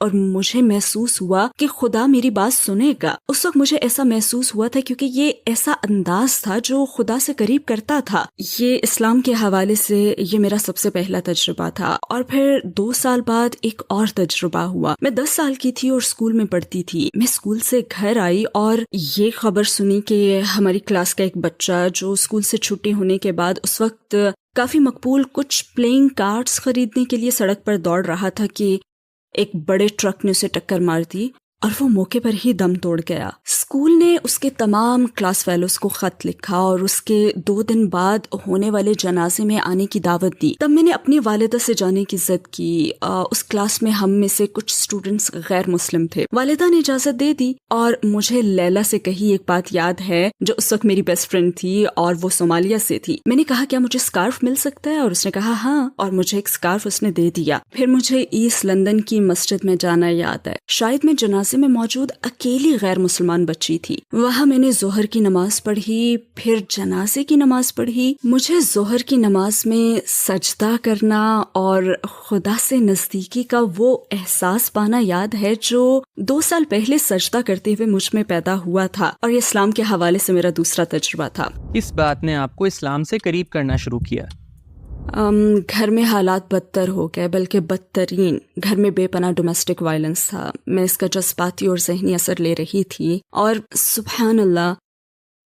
اور مجھے محسوس ہوا کہ خدا میری بات سنے گا. اس وقت مجھے ایسا محسوس ہوا تھا کیونکہ یہ ایسا انداز تھا جو خدا سے قریب کرتا تھا. یہ اسلام کے حوالے سے یہ میرا سب سے پہلا تجربہ تھا. اور پھر 2 سال بعد ایک اور تجربہ ہوا. میں 10 سال کی تھی اور اسکول میں پڑھتی تھی. میں اسکول سے گھر آئی اور یہ خبر سنی کہ ہماری کلاس کا ایک بچہ جو اسکول سے چھٹی ہونے کے بعد اس وقت کافی مقبول کچھ پلینگ کارڈز خریدنے کے لیے سڑک پر دوڑ رہا تھا کہ ایک بڑے ٹرک نے اسے ٹکر مار دی اور وہ موقع پر ہی دم توڑ گیا. اسکول نے اس کے تمام کلاس فیلوز کو خط لکھا اور اس کے 2 دن بعد ہونے والے جنازے میں آنے کی دعوت دی. تب میں نے اپنی والدہ سے جانے کی ضد کی. اس کلاس میں ہم میں سے کچھ اسٹوڈنٹس غیر مسلم تھے. والدہ نے اجازت دے دی اور مجھے لیلا سے کہی ایک بات یاد ہے جو اس وقت میری بیسٹ فرینڈ تھی اور وہ صومالیہ سے تھی. میں نے کہا کیا مجھے اسکارف مل سکتا ہے اور اس نے کہا ہاں اور مجھے ایک اسکارف اس نے دے دیا. پھر مجھے ایسٹ لندن کی مسجد میں جانا یاد ہے. شاید میں جنازے میں موجود اکیلی غیر مسلمان بچی تھی. وہاں میں نے ظہر کی نماز پڑھی پھر جنازے کی نماز پڑھی. مجھے ظہر کی نماز میں سجدہ کرنا اور خدا سے نزدیکی کا وہ احساس پانا یاد ہے جو 2 سال پہلے سجدہ کرتے ہوئے مجھ میں پیدا ہوا تھا اور یہ اسلام کے حوالے سے میرا دوسرا تجربہ تھا. اس بات نے آپ کو اسلام سے قریب کرنا شروع کیا؟ گھر میں حالات بدتر ہو گئے بلکہ بدترین. گھر میں بے پناہ ڈومیسٹک وائلنس تھا. میں اس کا جذباتی اور ذہنی اثر لے رہی تھی اور سبحان اللہ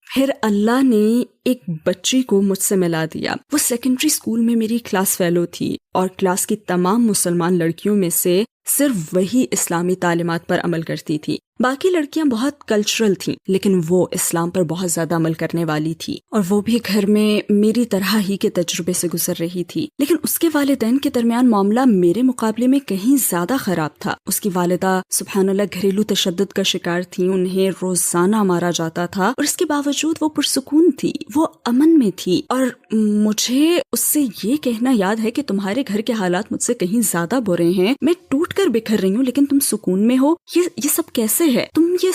پھر اللہ نے ایک بچی کو مجھ سے ملا دیا. وہ سیکنڈری اسکول میں میری کلاس فیلو تھی اور کلاس کی تمام مسلمان لڑکیوں میں سے صرف وہی اسلامی تعلیمات پر عمل کرتی تھی. باقی لڑکیاں بہت کلچرل تھیں لیکن وہ اسلام پر بہت زیادہ عمل کرنے والی تھی اور وہ بھی گھر میں میری طرح ہی کے تجربے سے گزر رہی تھی. لیکن اس کے والدین کے درمیان معاملہ میرے مقابلے میں کہیں زیادہ خراب تھا. اس کی والدہ سبحان اللہ گھریلو تشدد کا شکار تھی. انہیں روزانہ مارا جاتا تھا اور اس کے باوجود وہ پرسکون تھی, وہ امن میں تھی. اور مجھے اس سے یہ کہنا یاد ہے کہ تمہارے گھر کے حالات مجھ سے کہیں زیادہ برے ہیں, میں ٹوٹ کر بکھر رہی ہوں لیکن تم سکون میں ہو. یہ سب کیسے ہے؟ تم یہ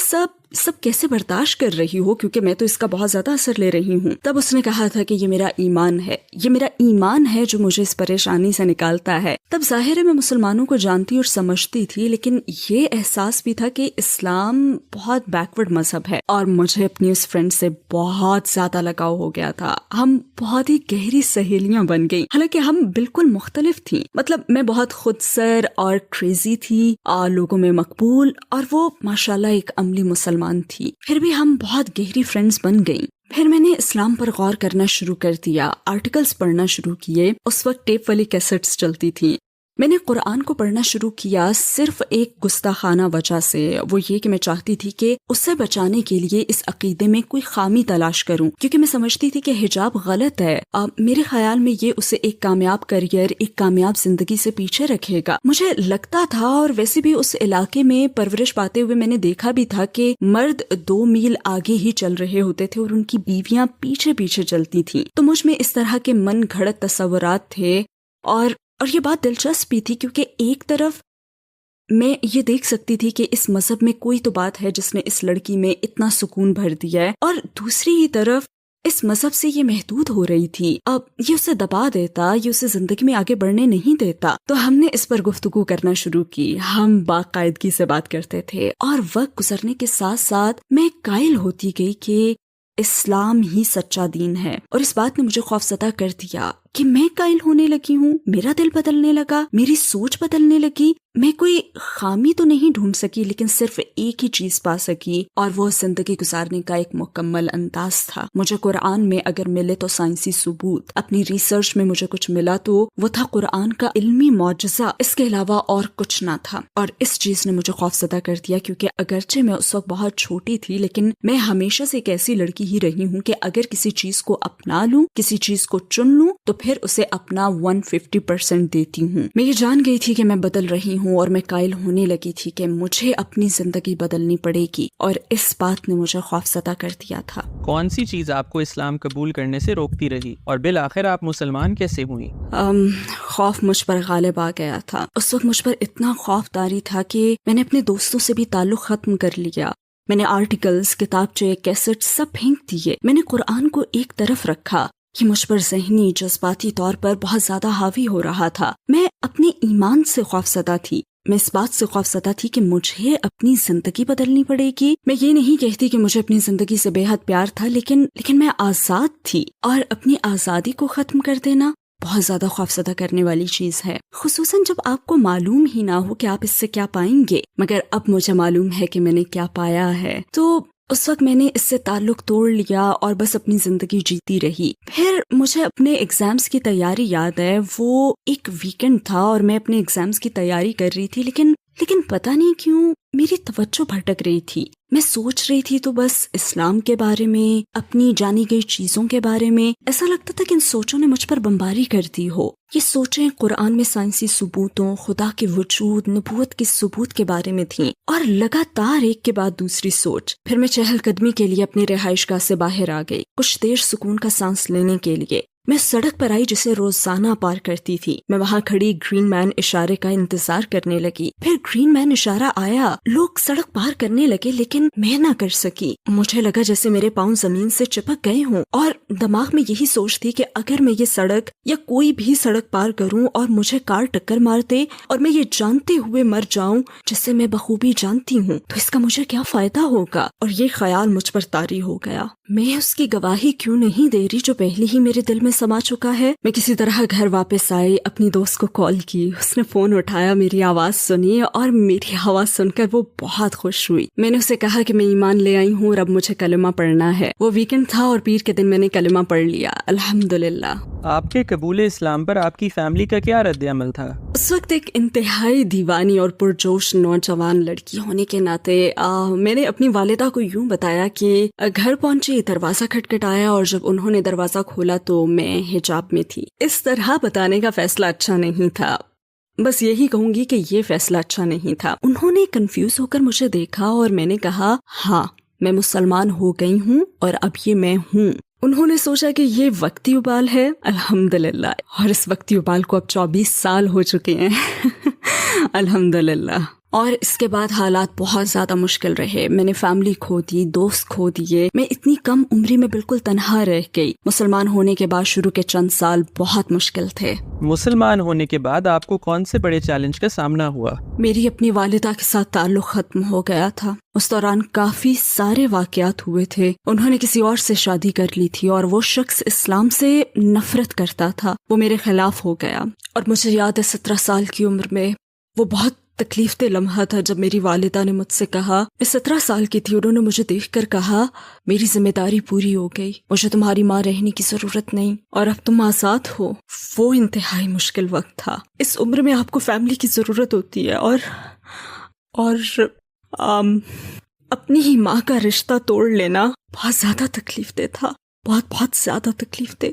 سب کیسے برداشت کر رہی ہو کیونکہ میں تو اس کا بہت زیادہ اثر لے رہی ہوں. تب اس نے کہا تھا کہ یہ میرا ایمان ہے جو مجھے اس پریشانی سے نکالتا ہے. تب ظاہر ہے میں مسلمانوں کو جانتی اور سمجھتی تھی لیکن یہ احساس بھی تھا کہ اسلام بہت بیکورڈ مذہب ہے اور مجھے اپنی اس فرینڈ سے بہت زیادہ لگاؤ ہو گیا تھا. ہم بہت ہی گہری سہیلیاں بن گئی حالانکہ ہم بالکل مختلف تھیں. مطلب میں بہت خود سر اور کریزی تھی اور لوگوں میں مقبول اور وہ ماشاءاللہ ایک عملی مسلمان تھی. پھر بھی ہم بہت گہری فرینڈز بن گئیں. پھر میں نے اسلام پر غور کرنا شروع کر دیا, آرٹیکلز پڑھنا شروع کیے. اس وقت ٹیپ والی کیسٹس چلتی تھیں. میں نے قرآن کو پڑھنا شروع کیا صرف ایک گستاخانہ وجہ سے, وہ یہ کہ میں چاہتی تھی کہ اسے بچانے کے لیے اس عقیدے میں کوئی خامی تلاش کروں کیونکہ میں سمجھتی تھی کہ حجاب غلط ہے. میرے خیال میں یہ اسے ایک کامیاب کریئر, ایک کامیاب زندگی سے پیچھے رکھے گا. مجھے لگتا تھا اور ویسے بھی اس علاقے میں پرورش پاتے ہوئے میں نے دیکھا بھی تھا کہ مرد 2 میل آگے ہی چل رہے ہوتے تھے اور ان کی بیویاں پیچھے پیچھے چلتی تھیں. تو مجھ میں اس طرح کے من گھڑت تصورات تھے اور یہ بات دلچسپ بھی تھی کیونکہ ایک طرف میں یہ دیکھ سکتی تھی کہ اس مذہب میں کوئی تو بات ہے جس نے اس لڑکی میں اتنا سکون بھر دیا ہے اور دوسری ہی طرف اس مذہب سے یہ محدود ہو رہی تھی. اب یہ اسے دبا دیتا, یہ اسے زندگی میں آگے بڑھنے نہیں دیتا. تو ہم نے اس پر گفتگو کرنا شروع کی. ہم باقاعدگی سے بات کرتے تھے اور وقت گزرنے کے ساتھ ساتھ میں قائل ہوتی گئی کہ اسلام ہی سچا دین ہے اور اس بات نے مجھے خوفزدہ کر دیا کہ میں قائل ہونے لگی ہوں. میرا دل بدلنے لگا, میری سوچ بدلنے لگی. میں کوئی خامی تو نہیں ڈھونڈ سکی لیکن صرف ایک ہی چیز پا سکی اور وہ زندگی گزارنے کا ایک مکمل انداز تھا. مجھے قرآن میں اگر ملے تو سائنسی ثبوت, اپنی ریسرچ میں مجھے کچھ ملا تو وہ تھا قرآن کا علمی معجزہ, اس کے علاوہ اور کچھ نہ تھا. اور اس چیز نے مجھے خوفزدہ کر دیا کیونکہ اگرچہ میں اس وقت بہت چھوٹی تھی لیکن میں ہمیشہ سے ایک ایسی لڑکی ہی رہی ہوں کہ اگر کسی چیز کو اپنا لوں, کسی چیز کو چن لوں تو پھر اسے اپنا 150% دیتی ہوں. میں یہ جان گئی تھی کہ میں بدل رہی ہوں اور میں قائل ہونے لگی تھی کہ مجھے اپنی زندگی بدلنی پڑے گی اور اس بات نے مجھے خوفزدہ کر دیا تھا. کون سی چیز آپ کو اسلام قبول کرنے سے روکتی رہی اور بالآخر آپ مسلمان کیسے ہوئی؟ خوف مجھ پر غالب آ گیا تھا. اس وقت مجھ پر اتنا خوف طاری تھا کہ میں نے اپنے دوستوں سے بھی تعلق ختم کر لیا. میں نے آرٹیکلز, کتابچے, کیسٹ سب پھینک دیے. میں نے قرآن کو ایک طرف رکھا. یہ مجھ پر ذہنی جذباتی طور پر بہت زیادہ حاوی ہو رہا تھا. میں اپنے ایمان سے خوفزدہ تھی. میں اس بات سے خوفزدہ تھی کہ مجھے اپنی زندگی بدلنی پڑے گی. میں یہ نہیں کہتی کہ مجھے اپنی زندگی سے بے حد پیار تھا، لیکن میں آزاد تھی، اور اپنی آزادی کو ختم کر دینا بہت زیادہ خوفزدہ کرنے والی چیز ہے، خصوصاً جب آپ کو معلوم ہی نہ ہو کہ آپ اس سے کیا پائیں گے. مگر اب مجھے معلوم ہے کہ میں نے کیا پایا ہے. تو اس وقت میں نے اس سے تعلق توڑ لیا اور بس اپنی زندگی جیتی رہی. پھر مجھے اپنے ایگزامز کی تیاری یاد ہے. وہ ایک ویکنڈ تھا اور میں اپنے ایگزامز کی تیاری کر رہی تھی، لیکن پتہ نہیں کیوں میری توجہ بھٹک رہی تھی. میں سوچ رہی تھی تو بس اسلام کے بارے میں، اپنی جانی گئی چیزوں کے بارے میں. ایسا لگتا تھا کہ ان سوچوں نے مجھ پر بمباری کر دی ہو. یہ سوچیں قرآن میں سائنسی ثبوتوں، خدا کے وجود، نبوت کے ثبوت کے بارے میں تھیں، اور لگاتار ایک کے بعد دوسری سوچ. پھر میں چہل قدمی کے لیے اپنی رہائش گاہ سے باہر آ گئی، کچھ دیر سکون کا سانس لینے کے لیے. میں سڑک پر آئی جسے روزانہ پار کرتی تھی. میں وہاں کھڑی گرین مین اشارے کا انتظار کرنے لگی. پھر گرین مین اشارہ آیا، لوگ سڑک پار کرنے لگے، لیکن میں نہ کر سکی. مجھے لگا جیسے میرے پاؤں زمین سے چپک گئے ہوں، اور دماغ میں یہی سوچ تھی کہ اگر میں یہ سڑک یا کوئی بھی سڑک پار کروں اور مجھے کار ٹکر مار دے اور میں یہ جانتے ہوئے مر جاؤں جسے میں بخوبی جانتی ہوں، تو اس کا مجھے کیا فائدہ ہوگا. اور یہ خیال مجھ پر طاری ہو گیا. میں اس کی گواہی کیوں نہیں دے رہی جو پہلے ہی میرے دل میں سما چکا ہے. میں کسی طرح گھر واپس آئی، اپنی دوست کو کال کی. اس نے فون اٹھایا، میری آواز سنی، اور میری آواز سن کر وہ بہت خوش ہوئی. میں نے اسے کہا کہ میں ایمان لے آئی ہوں اور اب مجھے کلمہ پڑھنا ہے. وہ ویکنڈ تھا اور پیر کے دن میں نے کلمہ پڑھ لیا، الحمدللہ. آپ کے قبول اسلام پر آپ کی فیملی کا کیا رد عمل تھا؟ اس وقت ایک انتہائی دیوانی اور پرجوش نوجوان لڑکی ہونے کے ناطے میں نے اپنی والدہ کو یوں بتایا کہ گھر پہنچی، دروازہ کھٹکھٹایا، اور جب انہوں نے دروازہ کھولا تو میں حجاب میں تھی. اس طرح بتانے کا فیصلہ اچھا نہیں تھا. بس یہی کہوں گی کہ یہ فیصلہ اچھا نہیں تھا. انہوں نے کنفیوز ہو کر مجھے دیکھا اور میں نے کہا ہاں میں مسلمان ہو گئی ہوں اور اب یہ میں ہوں. انہوں نے سوچا کہ یہ وقتی ابال ہے، الحمدللہ، اور اس وقتی ابال کو اب 24 سال ہو چکے ہیں الحمدللہ. اور اس کے بعد حالات بہت زیادہ مشکل رہے. میں نے فیملی کھو دی، دوست کھو دیے. میں اتنی کم عمری میں بالکل تنہا رہ گئی. مسلمان ہونے کے بعد شروع کے چند سال بہت مشکل تھے. مسلمان ہونے کے بعد آپ کو کون سے بڑے چیلنج کا سامنا ہوا؟ میری اپنی والدہ کے ساتھ تعلق ختم ہو گیا تھا. اس دوران کافی سارے واقعات ہوئے تھے. انہوں نے کسی اور سے شادی کر لی تھی اور وہ شخص اسلام سے نفرت کرتا تھا. وہ میرے خلاف ہو گیا اور مجھے یاد ہے 17 سال کی عمر میں وہ بہت تکلیف دہ لمحہ تھا جب میری والدہ نے مجھ سے کہا، میں 17 سال کی تھی، انہوں نے مجھے دیکھ کر کہا میری ذمہ داری پوری ہو گئی، مجھے تمہاری ماں رہنے کی ضرورت نہیں اور اب تم آزاد ہو. وہ انتہائی مشکل وقت تھا. اس عمر میں آپ کو فیملی کی ضرورت ہوتی ہے اور اپنی ہی ماں کا رشتہ توڑ لینا بہت زیادہ تکلیف دہ تھا، بہت زیادہ تکلیف دہ.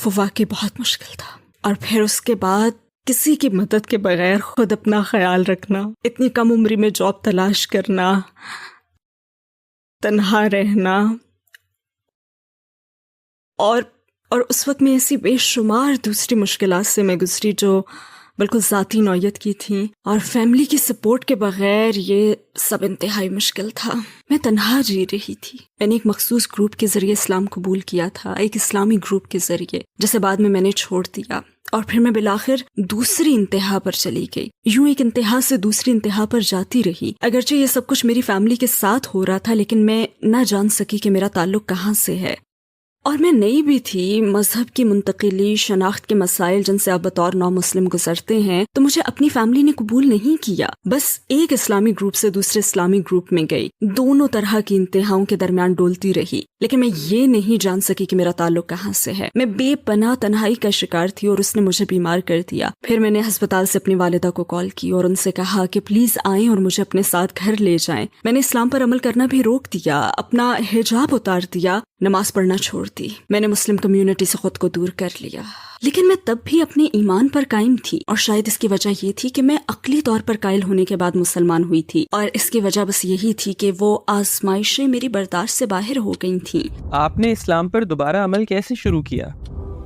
وہ واقعی بہت مشکل تھا. اور پھر اس کے بعد کسی کی مدد کے بغیر خود اپنا خیال رکھنا، اتنی کم عمری میں جاب تلاش کرنا، تنہا رہنا، اور اس وقت میں ایسی بے شمار دوسری مشکلات سے میں گزری جو بالکل ذاتی نوعیت کی تھیں، اور فیملی کی سپورٹ کے بغیر یہ سب انتہائی مشکل تھا. میں تنہا جی رہی تھی. میں نے ایک مخصوص گروپ کے ذریعے اسلام قبول کیا تھا، ایک اسلامی گروپ کے ذریعے، جسے بعد میں نے چھوڑ دیا. اور پھر میں بالآخر دوسری انتہا پر چلی گئی. یوں ایک انتہا سے دوسری انتہا پر جاتی رہی. اگرچہ یہ سب کچھ میری فیملی کے ساتھ ہو رہا تھا، لیکن میں نہ جان سکی کہ میرا تعلق کہاں سے ہے. اور میں نئی بھی تھی. مذہب کی منتقلی، شناخت کے مسائل جن سے آپ بطور نو مسلم گزرتے ہیں، تو مجھے اپنی فیملی نے قبول نہیں کیا. بس ایک اسلامی گروپ سے دوسرے اسلامی گروپ میں گئی، دونوں طرح کی انتہاؤں کے درمیان ڈولتی رہی، لیکن میں یہ نہیں جان سکی کہ میرا تعلق کہاں سے ہے. میں بے پناہ تنہائی کا شکار تھی اور اس نے مجھے بیمار کر دیا. پھر میں نے ہسپتال سے اپنی والدہ کو کال کی اور ان سے کہا کہ پلیز آئیں اور مجھے اپنے ساتھ گھر لے جائیں. میں نے اسلام پر عمل کرنا بھی روک دیا، اپنا حجاب اتار دیا، نماز پڑھنا چھوڑ دی. میں نے مسلم کمیونٹی سے خود کو دور کر لیا. لیکن میں تب بھی اپنے ایمان پر قائم تھی، اور شاید اس کی وجہ یہ تھی کہ میں عقلی طور پر قائل ہونے کے بعد مسلمان ہوئی تھی، اور اس کی وجہ بس یہی تھی کہ وہ آزمائشیں میری برداشت سے باہر ہو گئی تھیں. آپ نے اسلام پر دوبارہ عمل کیسے شروع کیا؟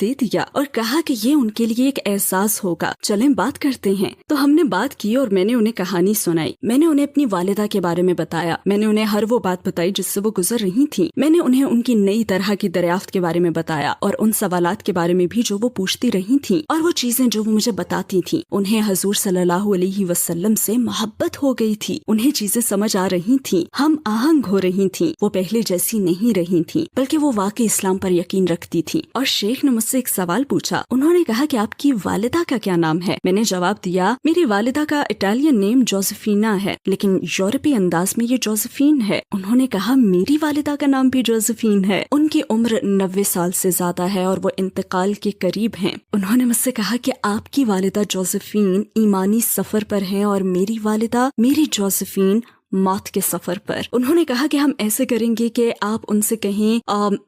دے دیا اور کہا کہ یہ ان کے لیے ایک احساس ہوگا، چلیں بات کرتے ہیں۔ تو ہم نے بات کی اور میں نے انہیں کہانی سنائی۔ میں نے انہیں اپنی والدہ کے بارے میں بتایا، میں نے انہیں ہر وہ بات بتائی جس سے وہ گزر رہی تھی، میں نے انہیں ان کی نئی طرح کی دریافت کے بارے میں بتایا اور ان سوالات کے بارے میں بھی جو وہ پوچھتی رہی تھیں اور وہ چیزیں جو وہ مجھے بتاتی تھیں۔ انہیں حضور صلی اللہ علیہ وسلم سے محبت ہو گئی تھی، انہیں چیزیں سمجھ آ رہی تھیں، ہم آہنگ ہو رہی تھیں، وہ پہلے جیسی نہیں رہی تھیں بلکہ وہ واقعی اسلام پر یقین رکھتی تھی۔ اور شیخ نے مجھ سے ایک سوال پوچھا، انہوں نے کہا کہ آپ کی والدہ کا کیا نام ہے؟ میں نے جواب دیا میری والدہ کا اٹالین نیم جوزفینا ہے لیکن یورپی انداز میں یہ جوزفین ہے۔ انہوں نے کہا میری والدہ کا نام بھی جوزفین ہے، ان کی عمر 90 سال سے زیادہ ہے اور وہ انتقال کے قریب ہیں۔ انہوں نے مجھ سے کہا کہ آپ کی والدہ جوزفین ایمانی سفر پر ہیں اور میری والدہ میری جوزفین موت کے سفر پر۔ انہوں نے کہا کہ ہم ایسے کریں گے کہ آپ ان سے کہیں۔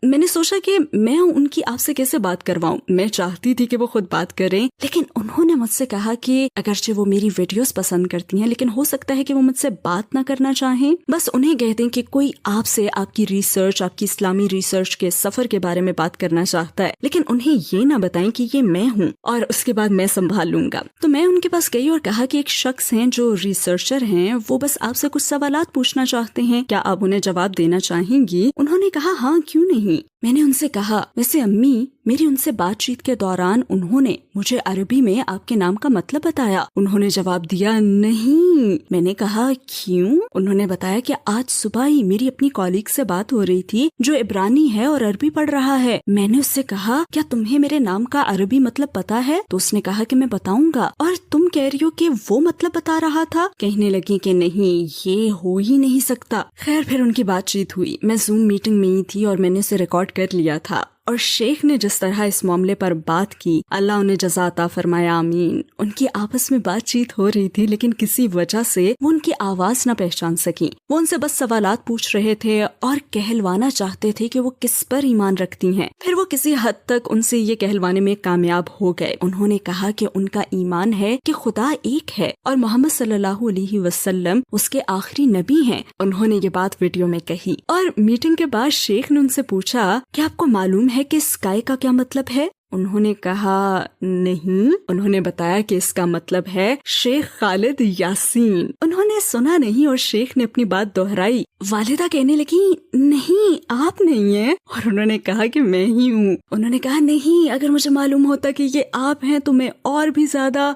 میں نے سوچا کہ میں ان کی آپ سے کیسے بات کرواؤں، میں چاہتی تھی کہ وہ خود بات کریں، لیکن انہوں نے مجھ سے کہا کہ اگرچہ وہ میری ویڈیوز پسند کرتی ہیں لیکن ہو سکتا ہے کہ وہ مجھ سے بات نہ کرنا چاہیں، بس انہیں کہہ دیں کہ کوئی آپ سے آپ کی ریسرچ، آپ کی اسلامی ریسرچ کے سفر کے بارے میں بات کرنا چاہتا ہے، لیکن انہیں یہ نہ بتائیں کہ یہ میں ہوں اور اس کے بعد میں سنبھال لوں گا۔ تو میں ان کے پاس گئی اور کہا کہ ایک شخص ہیں جو ریسرچر ہیں، وہ بس آپ سے کچھ سوالات پوچھنا چاہتے ہیں، کیا آپ انہیں جواب دینا چاہیں گی؟ انہوں نے کہا ہاں کیوں نہیں۔ میں نے ان سے کہا ویسے امی میری ان سے بات چیت کے دوران انہوں نے مجھے عربی میں آپ کے نام کا مطلب بتایا۔ انہوں نے جواب دیا نہیں۔ میں نے کہا کیوں؟ انہوں نے بتایا کہ آج صبح ہی میری اپنی کالیگ سے بات ہو رہی تھی جو عبرانی ہے اور عربی پڑھ رہا ہے۔ میں نے اس سے کہا کیا تمہیں میرے نام کا عربی مطلب پتا ہے؟ تو اس نے کہا کہ میں بتاؤں گا۔ اور تم کہہ رہی ہو کہ وہ مطلب بتا رہا تھا؟ کہنے لگی کہ نہیں یہ ہو ہی نہیں سکتا۔ خیر پھر ان کی بات چیت ہوئی، میں زوم میٹنگ میں ہی تھی اور میں نے اسے ریکارڈ کر لیا تھا۔ اور شیخ نے جس طرح اس معاملے پر بات کی، اللہ انہیں جزا عطا فرمائے آمین۔ ان کی آپس میں بات چیت ہو رہی تھی لیکن کسی وجہ سے وہ ان کی آواز نہ پہچان سکی۔ وہ ان سے بس سوالات پوچھ رہے تھے اور کہلوانا چاہتے تھے کہ وہ کس پر ایمان رکھتی ہیں۔ پھر وہ کسی حد تک ان سے یہ کہلوانے میں کامیاب ہو گئے۔ انہوں نے کہا کہ ان کا ایمان ہے کہ خدا ایک ہے اور محمد صلی اللہ علیہ وسلم اس کے آخری نبی ہیں۔ انہوں نے یہ بات ویڈیو میں کہی اور میٹنگ کے بعد شیخ نے ان سے پوچھا کہ آپ کو معلوم ہے کہ اسکائی کا کیا مطلب ہے؟ انہوں نے کہا نہیں۔ انہوں نے بتایا کہ اس کا مطلب ہے شیخ خالد یاسین۔ انہوں نے سنا نہیں اور شیخ نے اپنی بات دہرائی۔ والدہ کہنے لگی نہیں آپ نہیں ہیں، اور انہوں نے کہا کہ میں ہی ہوں۔ انہوں نے کہا نہیں اگر مجھے معلوم ہوتا کہ یہ آپ ہیں تو میں اور بھی زیادہ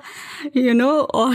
اور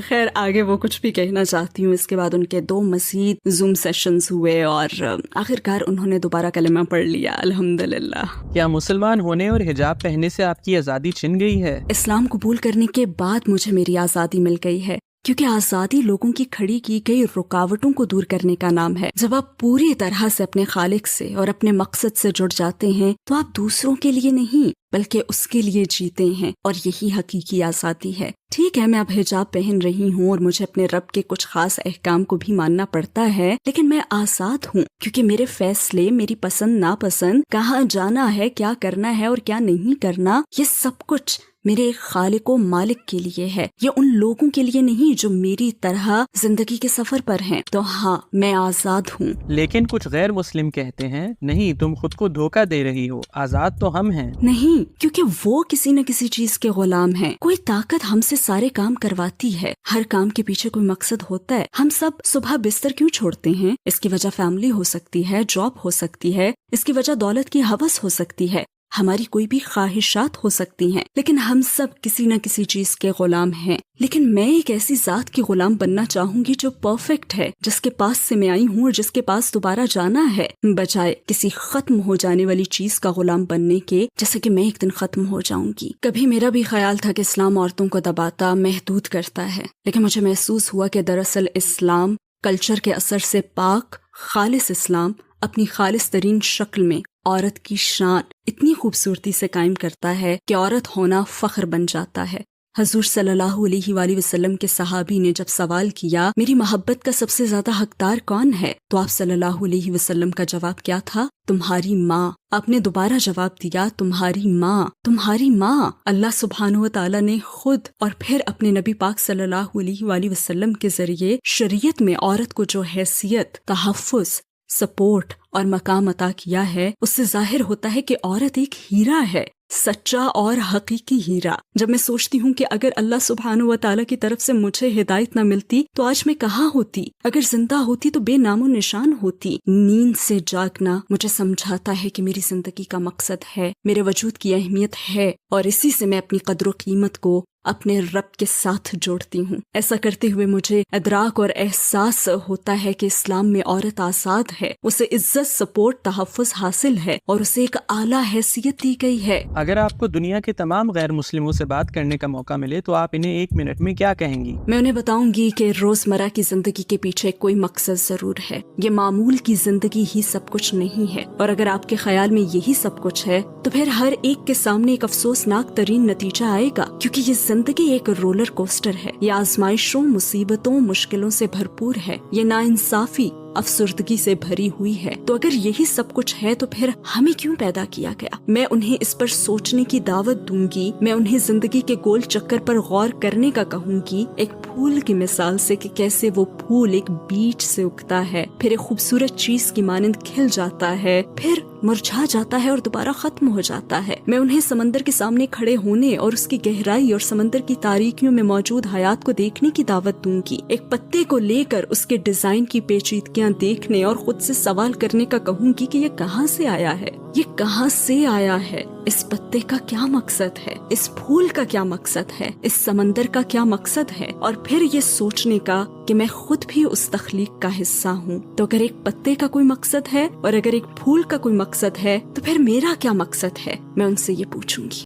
خیر آگے وہ کچھ بھی کہنا چاہتی ہوں۔ اس کے بعد ان کے 2 مزید زوم سیشنز ہوئے اور آخرکار انہوں نے دوبارہ کلمہ پڑھ لیا الحمدللہ۔ کیا مسلمان ہونے اور حجاب پہننے سے آپ کی آزادی چھن گئی ہے؟ اسلام قبول کرنے کے بعد مجھے میری آزادی مل گئی ہے، کیونکہ آزادی لوگوں کی کھڑی کی گئی رکاوٹوں کو دور کرنے کا نام ہے۔ جب آپ پوری طرح سے اپنے خالق سے اور اپنے مقصد سے جڑ جاتے ہیں تو آپ دوسروں کے لیے نہیں بلکہ اس کے لیے جیتے ہیں، اور یہی حقیقی آزادی ہے۔ ٹھیک ہے میں اب حجاب پہن رہی ہوں اور مجھے اپنے رب کے کچھ خاص احکام کو بھی ماننا پڑتا ہے، لیکن میں آزاد ہوں کیونکہ میرے فیصلے، میری پسند ناپسند، کہاں جانا ہے، کیا کرنا ہے اور کیا نہیں کرنا، یہ سب کچھ میرے خالق و مالک کے لیے ہے، یہ ان لوگوں کے لیے نہیں جو میری طرح زندگی کے سفر پر ہیں۔ تو ہاں میں آزاد ہوں۔ لیکن کچھ غیر مسلم کہتے ہیں نہیں تم خود کو دھوکہ دے رہی ہو، آزاد تو ہم ہیں۔ نہیں، کیونکہ وہ کسی نہ کسی چیز کے غلام ہیں۔ کوئی طاقت ہم سے سارے کام کرواتی ہے، ہر کام کے پیچھے کوئی مقصد ہوتا ہے۔ ہم سب صبح بستر کیوں چھوڑتے ہیں؟ اس کی وجہ فیملی ہو سکتی ہے، جاب ہو سکتی ہے، اس کی وجہ دولت کی ہوس ہو سکتی ہے، ہماری کوئی بھی خواہشات ہو سکتی ہیں، لیکن ہم سب کسی نہ کسی چیز کے غلام ہیں۔ لیکن میں ایک ایسی ذات کی غلام بننا چاہوں گی جو پرفیکٹ ہے، جس کے پاس سے میں آئی ہوں اور جس کے پاس دوبارہ جانا ہے، بجائے کسی ختم ہو جانے والی چیز کا غلام بننے کے جیسے کہ میں ایک دن ختم ہو جاؤں گی۔ کبھی میرا بھی خیال تھا کہ اسلام عورتوں کو دباتا، محدود کرتا ہے، لیکن مجھے محسوس ہوا کہ دراصل اسلام کلچر کے اثر سے پاک، خالص اسلام اپنی خالص ترین شکل میں عورت کی شان اتنی خوبصورتی سے قائم کرتا ہے کہ عورت ہونا فخر بن جاتا ہے۔ حضور صلی اللہ علیہ وآلہ وسلم کے صحابی نے جب سوال کیا میری محبت کا سب سے زیادہ حقدار کون ہے، تو آپ صلی اللہ علیہ وسلم کا جواب کیا تھا؟ تمہاری ماں۔ آپ نے دوبارہ جواب دیا تمہاری ماں، تمہاری ماں۔ اللہ سبحانہ و تعالیٰ نے خود اور پھر اپنے نبی پاک صلی اللہ علیہ وآلہ وسلم کے ذریعے شریعت میں عورت کو جو حیثیت، تحفظ، سپورٹ اور مقام عطا کیا ہے، اس سے ظاہر ہوتا ہے کہ عورت ایک ہیرا ہے، سچا اور حقیقی ہیرا۔ جب میں سوچتی ہوں کہ اگر اللہ سبحانہ و تعالیٰ کی طرف سے مجھے ہدایت نہ ملتی تو آج میں کہاں ہوتی، اگر زندہ ہوتی تو بے نام و نشان ہوتی۔ نیند سے جاگنا مجھے سمجھاتا ہے کہ میری زندگی کا مقصد ہے، میرے وجود کی اہمیت ہے، اور اسی سے میں اپنی قدر و قیمت کو اپنے رب کے ساتھ جوڑتی ہوں۔ ایسا کرتے ہوئے مجھے ادراک اور احساس ہوتا ہے کہ اسلام میں عورت آزاد ہے، اسے عزت، سپورٹ، تحفظ حاصل ہے اور اسے ایک اعلیٰ حیثیت دی گئی ہے۔ اگر آپ کو دنیا کے تمام غیر مسلموں سے بات کرنے کا موقع ملے تو آپ انہیں 1 منٹ میں کیا کہیں گی؟ میں انہیں بتاؤں گی کہ روزمرہ کی زندگی کے پیچھے کوئی مقصد ضرور ہے، یہ معمول کی زندگی ہی سب کچھ نہیں ہے، اور اگر آپ کے خیال میں یہی سب کچھ ہے تو پھر ہر ایک کے سامنے ایک افسوسناک ترین نتیجہ آئے گا، کیونکہ یہ زندگی ایک رولر کوسٹر ہے، یہ آزمائشوں، مصیبتوں، مشکلوں سے بھرپور ہے، یہ ناانصافی، افسردگی سے بھری ہوئی ہے۔ تو اگر یہی سب کچھ ہے تو پھر ہمیں کیوں پیدا کیا گیا؟ میں انہیں اس پر سوچنے کی دعوت دوں گی، میں انہیں زندگی کے گول چکر پر غور کرنے کا کہوں گی، ایک پھول کی مثال سے کہ کیسے وہ پھول ایک بیج سے اگتا ہے، پھر ایک خوبصورت چیز کی مانند کھل جاتا ہے، پھر مرجھا جاتا ہے اور دوبارہ ختم ہو جاتا ہے۔ میں انہیں سمندر کے سامنے کھڑے ہونے اور اس کی گہرائی اور سمندر کی تاریکیوں میں موجود حیات کو دیکھنے کی دعوت دوں گی، ایک پتے کو لے کر اس کے ڈیزائن کی پیچیدگیاں دیکھنے اور خود سے سوال کرنے کا کہوں گی کہ یہ کہاں سے آیا ہے، یہ کہاں سے آیا ہے، اس پتے کا کیا مقصد ہے، اس پھول کا کیا مقصد ہے، اس سمندر کا کیا مقصد ہے، اور پھر یہ سوچنے کا کہ میں خود بھی اس تخلیق کا حصہ ہوں۔ تو اگر ایک پتے کا کوئی مقصد ہے اور اگر ایک پھول کا کوئی مقصد ہے تو پھر میرا کیا مقصد ہے، میں ان سے یہ پوچھوں گی۔